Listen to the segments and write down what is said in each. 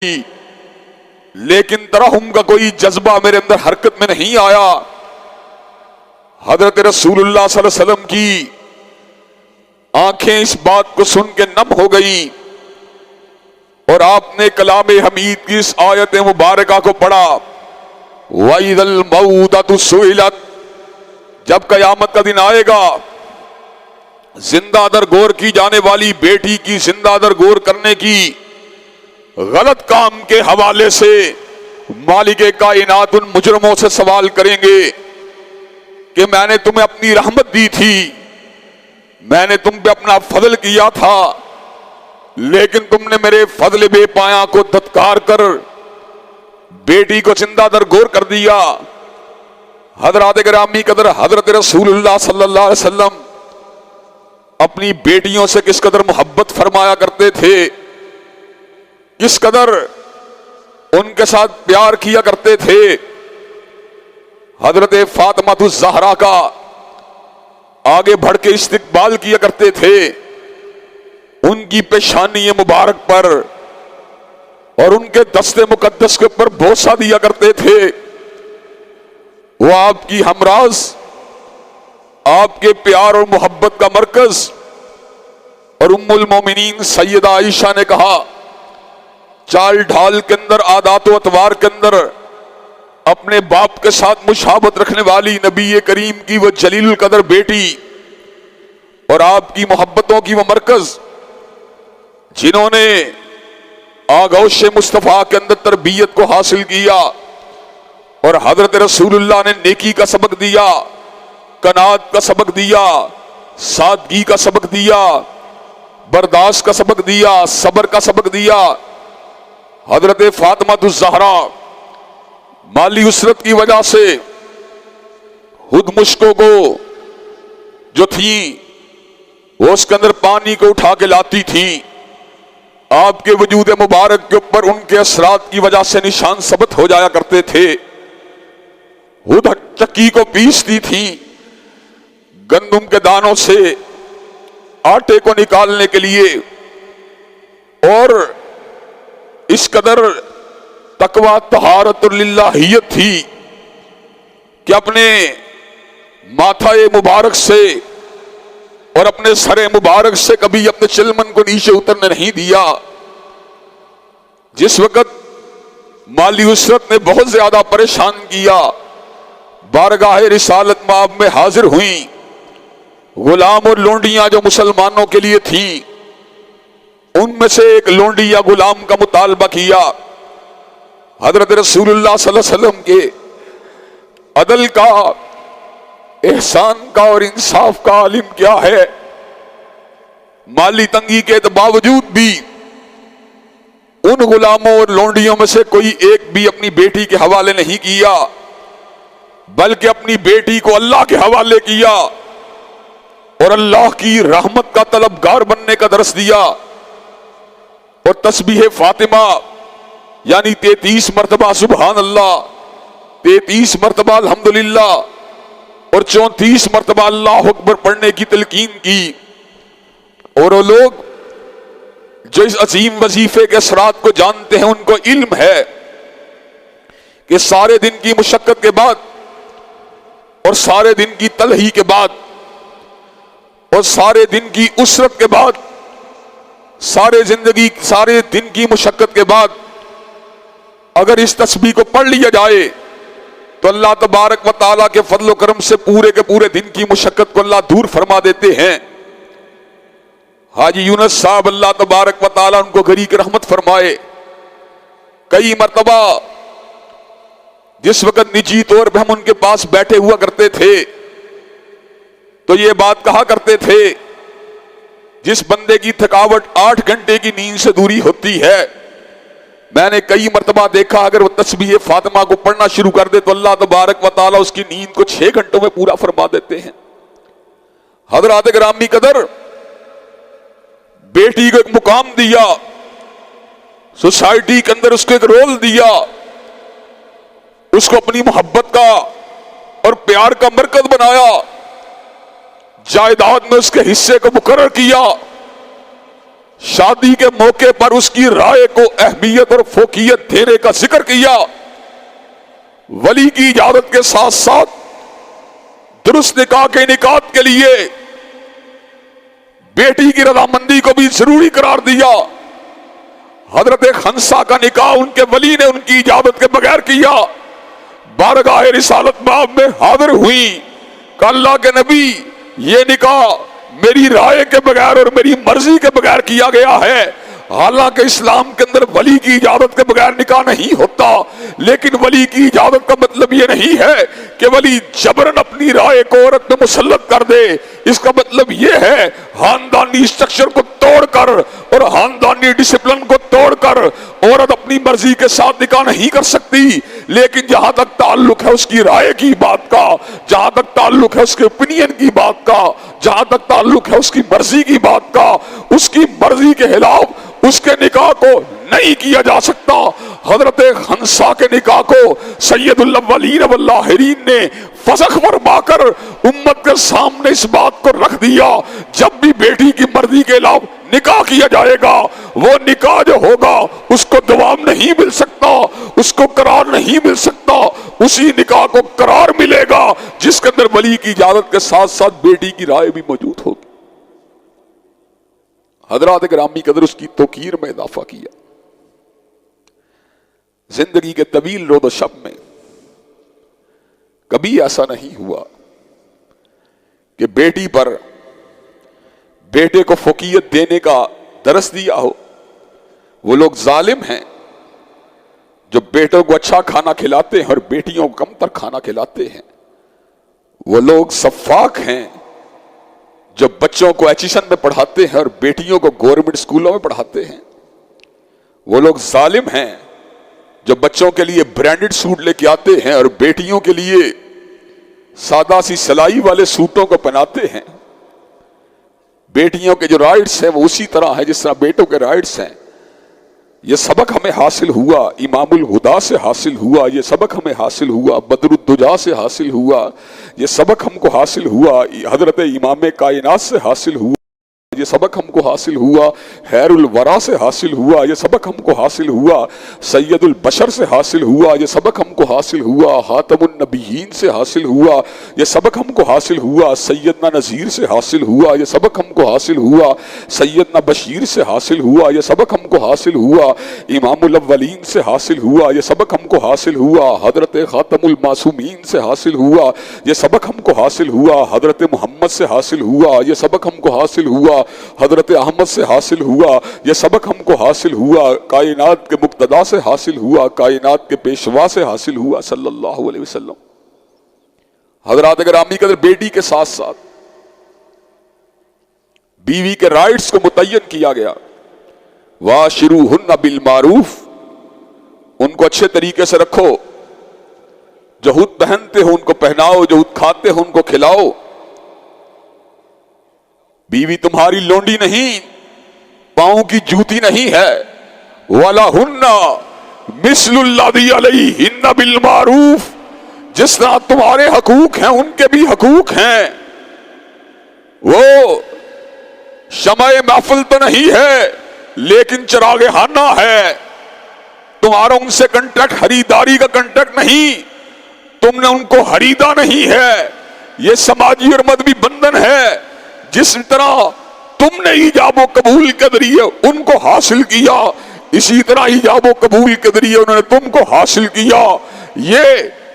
لیکن ترحم کا کوئی جذبہ میرے اندر حرکت میں نہیں آیا۔ حضرت رسول اللہ صلی اللہ علیہ وسلم کی آنکھیں اس بات کو سن کے نم ہو گئیں اور آپ نے کلام حمید کی اس آیت مبارکہ کو پڑھا، وَإِذَا الْمَوْءُودَةُ سُئِلَتْ، جب قیامت کا دن آئے گا زندہ درگور کی جانے والی بیٹی کی زندہ درگور کرنے کی غلط کام کے حوالے سے مالک کائنات ان مجرموں سے سوال کریں گے کہ میں نے تمہیں اپنی رحمت دی تھی، میں نے تم پہ اپنا فضل کیا تھا، لیکن تم نے میرے فضل بے پایاں کو دھتکار کر بیٹی کو زندہ درگور کر دیا۔ حضرات گرامی قدر، حضرت رسول اللہ صلی اللہ علیہ وسلم اپنی بیٹیوں سے کس قدر محبت فرمایا کرتے تھے، کس قدر ان کے ساتھ پیار کیا کرتے تھے۔ حضرت فاطمہ الزہرا کا آگے بڑھ کے استقبال کیا کرتے تھے، ان کی پیشانی مبارک پر اور ان کے دست مقدس کے اوپر بوسہ دیا کرتے تھے۔ وہ آپ کی ہمراز، آپ کے پیار اور محبت کا مرکز، اور ام المومنین سیدہ عائشہ نے کہا چال ڈھال کے اندر، عادات و اطوار کے اندر اپنے باپ کے ساتھ مشابہت رکھنے والی نبی کریم کی وہ جلیل القدر بیٹی اور آپ کی محبتوں کی وہ مرکز، جنہوں نے آغوش مصطفیٰ کے اندر تربیت کو حاصل کیا اور حضرت رسول اللہ نے نیکی کا سبق دیا، قناعت کا سبق دیا، سادگی کا سبق دیا، برداشت کا سبق دیا، صبر کا سبق دیا۔ حضرت فاطمہ الزہرا مالی اسرت کی وجہ سے خود مشکوں کو جو تھی وہ اس کے اندر پانی کو اٹھا کے لاتی تھی، آپ کے وجود مبارک کے اوپر ان کے اثرات کی وجہ سے نشان ثبت ہو جایا کرتے تھے۔ خود چکی کو پیستی تھی، گندم کے دانوں سے آٹے کو نکالنے کے لیے، اور اس قدر تقویٰ طہارت للہیت تھی کہ اپنے ماتھا مبارک سے اور اپنے سر مبارک سے کبھی اپنے چلمن کو نیچے اترنے نہیں دیا۔ جس وقت مالی اسرت نے بہت زیادہ پریشان کیا، بارگاہ رسالت مآب میں حاضر ہوئیں غلام اور لونڈیاں جو مسلمانوں کے لیے تھیں، ان میں سے ایک لونڈی یا غلام کا مطالبہ کیا، حضرت رسول اللہ صلی اللہ علیہ وسلم کے عدل کا، احسان کا اور انصاف کا عالم کیا ہے؟ مالی تنگی کے باوجود بھی ان غلاموں اور لونڈیوں میں سے کوئی ایک بھی اپنی بیٹی کے حوالے نہیں کیا، بلکہ اپنی بیٹی کو اللہ کے حوالے کیا اور اللہ کی رحمت کا طلبگار بننے کا درس دیا، اور تسبیح فاطمہ یعنی 33 مرتبہ سبحان اللہ، 33 مرتبہ الحمدللہ اور 34 مرتبہ اللہ اکبر پڑھنے کی تلقین کی۔ اور وہ لوگ جو اس عظیم وظیفے کے اثرات کو جانتے ہیں، ان کو علم ہے کہ سارے دن کی مشقت کے بعد اور سارے دن کی تلہی کے بعد اور سارے دن کی اسرت کے بعد، سارے دن کی مشقت کے بعد اگر اس تسبیح کو پڑھ لیا جائے تو اللہ تبارک و تعالیٰ کے فضل و کرم سے پورے کے پورے دن کی مشقت کو اللہ دور فرما دیتے ہیں۔ حاجی یونس صاحب اللہ تبارک و تعالیٰ ان کو گھری کی رحمت فرمائے، کئی مرتبہ جس وقت نجی طور پہ ہم ان کے پاس بیٹھے ہوا کرتے تھے تو یہ بات کہا کرتے تھے، جس بندے کی تھکاوٹ 8 گھنٹے کی نیند سے دوری ہوتی ہے، میں نے کئی مرتبہ دیکھا اگر وہ تسبیح فاطمہ کو پڑھنا شروع کر دے تو اللہ تبارک و تعالیٰ اس کی نیند کو 6 گھنٹوں میں پورا فرما دیتے ہیں۔ حضرات گرامی قدر، بیٹی کو ایک مقام دیا، سوسائٹی کے اندر اس کو ایک رول دیا، اس کو اپنی محبت کا اور پیار کا مرکز بنایا، جائیداد میں اس کے حصے کو مقرر کیا، شادی کے موقع پر اس کی رائے کو اہمیت اور فوقیت دینے کا ذکر کیا۔ ولی کی اجازت کے ساتھ ساتھ درست نکاح کے انعقاد کے لیے بیٹی کی رضامندی کو بھی ضروری قرار دیا۔ حضرت خنسا کا نکاح ان کے ولی نے ان کی اجازت کے بغیر کیا۔ بارگاہ رسالت باب میں حاضر ہوئی کہ اللہ کے نبی یہ نکاح میری رائے کے بغیر اور میری مرضی کے بغیر کیا گیا ہے۔ حالانکہ اسلام کے اندر ولی کی اجازت کے بغیر نکاح نہیں ہوتا، لیکن ولی کی اجازت کا مطلب یہ نہیں ہے کہ ولی جبرن اپنی رائے کو عورت میں مسلط کر دے۔ اس کا مطلب یہ ہے خاندانی اسٹرکچر کو توڑ کر اور خاندانی ڈسپلن کو توڑ کر عورت اپنی مرضی کے ساتھ نکاح نہیں کر سکتی۔ لیکن جہاں تک تعلق ہے اس کی رائے کی بات کا، جہاں تک تعلق ہے اس کے اوپینین کی بات کا، جہاں تک تعلق ہے اس کی مرضی کی بات کا، اس کی مرضی کے خلاف اس کے نکاح کو نہیں کیا جا سکتا۔ حضرت خنسا کے نکاح کو سید الاولین والآخرین نے فسخ فرما کر امت کے سامنے اس بات کو رکھ دیا، جب بھی بیٹی کی مرضی کے خلاف نکاح کیا جائے گا وہ نکاح جو ہوگا اس کو دوام نہیں مل سکتا، اس کو قرار نہیں مل سکتا۔ اسی نکاح کو قرار ملے گا جس کے اندر ولی کی اجازت کے ساتھ ساتھ بیٹی کی رائے بھی موجود ہوگی۔ حضرات گرامی قدر اس کی توقیر میں اضافہ کیا۔ زندگی کے طویل رود و شب میں کبھی ایسا نہیں ہوا کہ بیٹی پر بیٹے کو فوقیت دینے کا درس دیا ہو۔ وہ لوگ ظالم ہیں جو بیٹوں کو اچھا کھانا کھلاتے ہیں اور بیٹیوں کو کم تر کھانا کھلاتے ہیں۔ وہ لوگ سفاک ہیں جو بچوں کو ایچیشن میں پڑھاتے ہیں اور بیٹیوں کو گورنمنٹ اسکولوں میں پڑھاتے ہیں۔ وہ لوگ ظالم ہیں جو بچوں کے لیے برانڈڈ سوٹ لے کے آتے ہیں اور بیٹیوں کے لیے سادہ سی سلائی والے سوٹوں کو پہناتے ہیں۔ بیٹیوں کے جو رائٹس ہیں وہ اسی طرح ہیں جس طرح بیٹوں کے رائٹس ہیں۔ یہ سبق ہمیں حاصل ہوا امام الہدا سے حاصل ہوا، یہ سبق ہمیں حاصل ہوا بدر الدجا سے حاصل ہوا، یہ سبق ہم کو حاصل ہوا حضرت امام کائنات سے حاصل ہوا، یہ سبق ہم کو حاصل ہوا خیر الورا سے حاصل ہوا، یہ سبق ہم کو حاصل ہوا سید البشر سے حاصل ہوا، یہ سبق ہم کو حاصل ہوا خاتم النبیین سے حاصل ہوا، یہ سبق ہم کو حاصل ہوا سیدنا نذیر سے حاصل ہوا، یہ سبق ہم کو حاصل ہوا سیدنا بشیر سے حاصل ہوا، یہ سبق ہم کو حاصل ہوا امام الاولین سے حاصل ہوا، یہ سبق ہم کو حاصل ہوا حضرت خاتم المعصومین سے حاصل ہوا، یہ سبق ہم کو حاصل ہوا حضرت محمد سے حاصل ہوا، یہ سبق ہم کو حاصل ہوا حضرت احمد سے حاصل ہوا، یہ سبق ہم کو حاصل ہوا کائنات کے مقتدا سے حاصل ہوا، کائنات کے پیشوا سے حاصل ہوا صلی اللہ علیہ وسلم۔ حضرات گرامی قدر بیٹی کے ساتھ ساتھ بیوی کے رائٹس کو متعین کیا گیا۔ وَعَاشِرُوهُنَّ بِالْمَعْرُوفِ، ان کو اچھے طریقے سے رکھو، جو خود پہنتے ہو ان کو پہناؤ، جو خود کھاتے ہو ان کو کھلاؤ۔ بیوی تمہاری لونڈی نہیں، پاؤں کی جوتی نہیں ہے۔ وَلَهُنَّ مِثْلُ الَّذِي عَلَيْهِنَّ بِالْمَعْرُوفِ، جس طرح تمہارے حقوق ہیں ان کے بھی حقوق ہیں۔ وہ شمع محفل تو نہیں ہے لیکن چراغ خانہ ہے۔ تمہارا ان سے کنٹیکٹ خریداری کا کنٹیکٹ نہیں، تم نے ان کو خریدا نہیں ہے۔ یہ سماجی اور مذہبی بندھن ہے۔ جس طرح تم نے ایجاب و قبول کے ذریعے ان کو حاصل کیا، اسی طرح ایجاب و قبول کے ذریعے انہوں نے تم کو حاصل کیا۔ یہ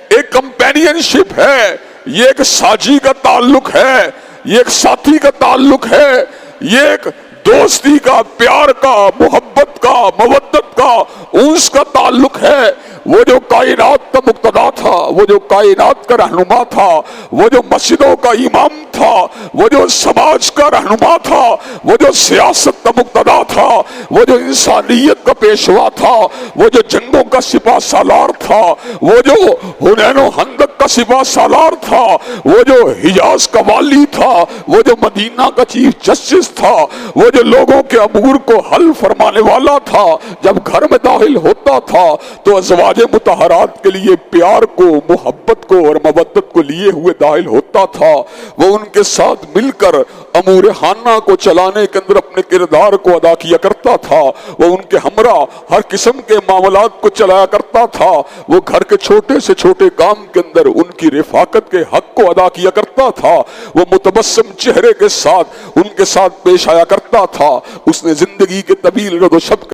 ایک کمپینین شپ ہے، یہ ایک ساجی کا تعلق ہے، یہ ایک ساتھی کا تعلق ہے، یہ ایک دوستی کا، پیار کا، محبت کا، مودت کا، انس کا تعلق ہے۔ وہ جو کائنات کا مقتدا تھا، وہ جو کائنات کا رہنما تھا، وہ جو مسجدوں کا امام تھا، وہ جو سماج کا رہنما تھا، وہ جو سیاست کا مقتدا تھا، وہ جو انسانیت کا پیشوا تھا، وہ جو جنگوں کا سپاہ سالار تھا، وہ جو حنین و خندق کا سپاہ سالار تھا، وہ جو حجاز کا والی تھا، وہ جو مدینہ کا چیف جسٹس تھا، وہ جو لوگوں کے امور کو حل فرمانے والا تھا۔ جب گھر میں داخل ہوتا تھا تو ازواج مطہرات کے لیے پیار کو، محبت کو اور مودت کو لیے ہوئے داخل ہوتا تھا۔ وہ ان کے ساتھ مل کر امور خانہ کو چلانے کے اندر اپنے کردار کو ادا کیا کرتا تھا۔ وہ ان کے ہمراہ ہر قسم کے معاملات کو چلایا کرتا تھا۔ وہ گھر کے چھوٹے سے چھوٹے کام کے اندر ان کی رفاقت کے حق کو ادا کیا کرتا تھا۔ وہ متبسم چہرے کے ساتھ ان کے ساتھ پیش آیا کرتا تھا۔ اس نے زندگی کے طویل رد و شب